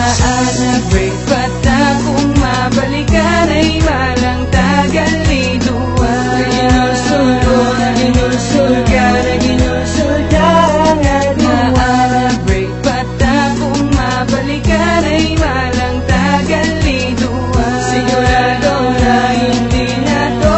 Maana break bata kung mabalikan ay malang tagal-liduan. Ginulsul ko na ginulsul ka na ginulsul dagat luwan. Maana break bata kung mabalikan ay malang tagal-liduan. Sigurado na hindi na to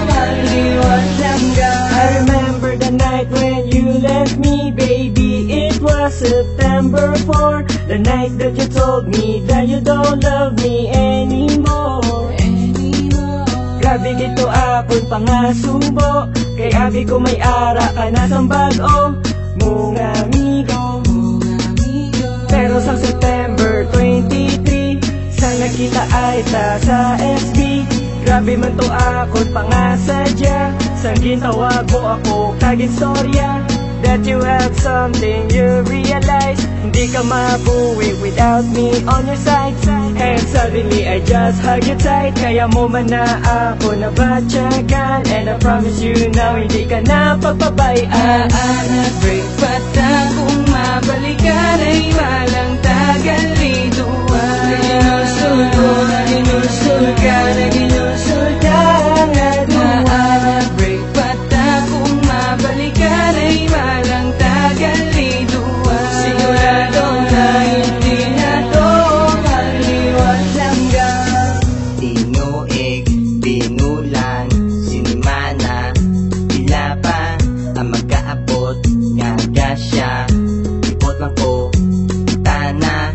maliwat hanggang. I remember the night when you left me, baby. It was September 4, the night that you told me that you don't love me anymore. Grabe gito apon pangasubo, kay abi ko may ara ka na sang bago mong amigo. Pero sa September 23, sang nakita ay ta sa FB. Grabe man to akon pangasadya, sang gintawag mo ako kaginstorya. That you have something you realize, hindi ka mabuwi without me on your side. And suddenly I just hug you tight, kaya mo man na ako nabatyagan. And I promise you now, hindi ka na pagbabayaan. Maana break bata kung mabalikan ay malang tagal-liduan. Ginulsul ko na ginulsul ka na ginulsul dagat luwan. Maana break bata kung mabalikan ay malang tagal-liduan. Sigurado na hindi na to maliwat hanggang. Tinuig, pinulan, sinimana, pila pa ang magkaabot nga gasya. Ipot lang ko, tana,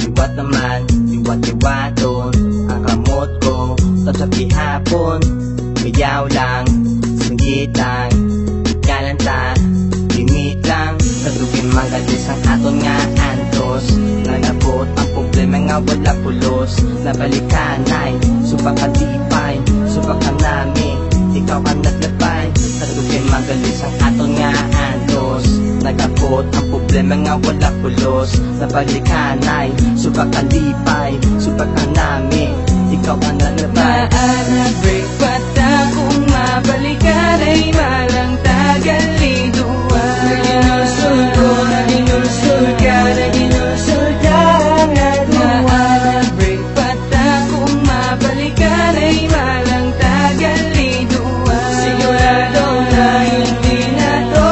iwat naman, iwat-iwaton ang kamot ko. Tapos sa pihapon, mayaw lang, singgitan, kalanta, limit lang. Kadugin magalis ang aton nga antos. Nagabot ang problema nga wala pulos. Nabalikan ay subakalipay, subakan namin, ikaw ang naglabay. Kadugin magalis ang aton nga antos. Nagabot ang problema nga wala pulos. Nabalikan ay subakalipay, subakan namin, ikaw ang naglabay. Maana break bata kung mabalikan ay malang tagal-liduan. Ginulsul ko na ginulsul ka na ginulsul dagat luwan. Maana break bata kung mabalikan ay malang tagal-liduan. Sigurado na hindi na to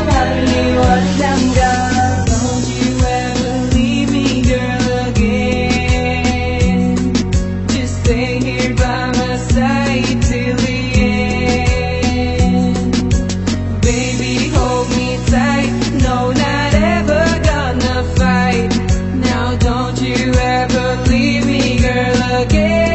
maliwat hanggang. Don't you ever leave me, girl, again. Just stay here by my side till the end. Baby, hold me tight. No, not ever gonna fight. Now don't you ever leave me, girl, again.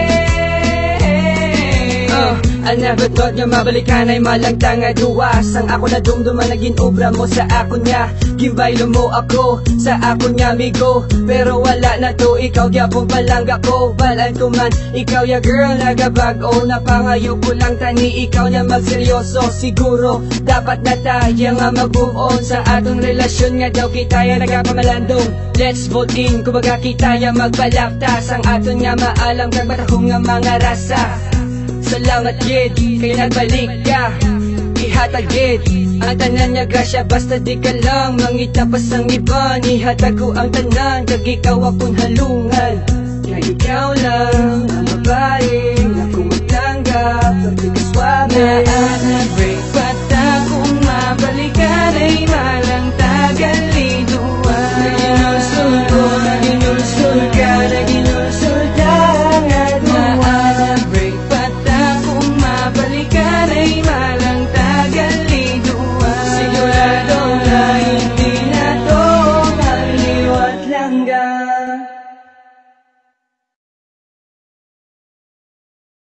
I never thought nga mabalikan ay malagtang nga duwas. Ang ako na dumduman na ginobra mo sa ako niya. Gimbaylo mo ako sa ako niya migo. Pero wala na to, ikaw gyapong palangga ko. Balaan ko man, ikaw ya girl nagabago. Napangayo ko lang tani, ikaw niya magseryoso. Siguro, dapat na tayo nga mag-move on. Sa atong relasyon nga daw kita ya nagapamalandong. Let's vote in, kumbaga kita ya magbalaptas. Ang aton nga maalam kag batahong nga mga rasa. Salamat gid, kay nagbalik ka. Ihatag gid ang tanan niya grasya, basta di ka lang mangitapas ang iba. Ihatag ko ang tanan, kag ikaw akong halungan. Kaya ikaw lang ang babae na kung magtanggap ng pagkaswabe. Maana break bata kung mabalikan ay malang tagal-liduan. Ginulsul ko na ginulsul ka na ginulsul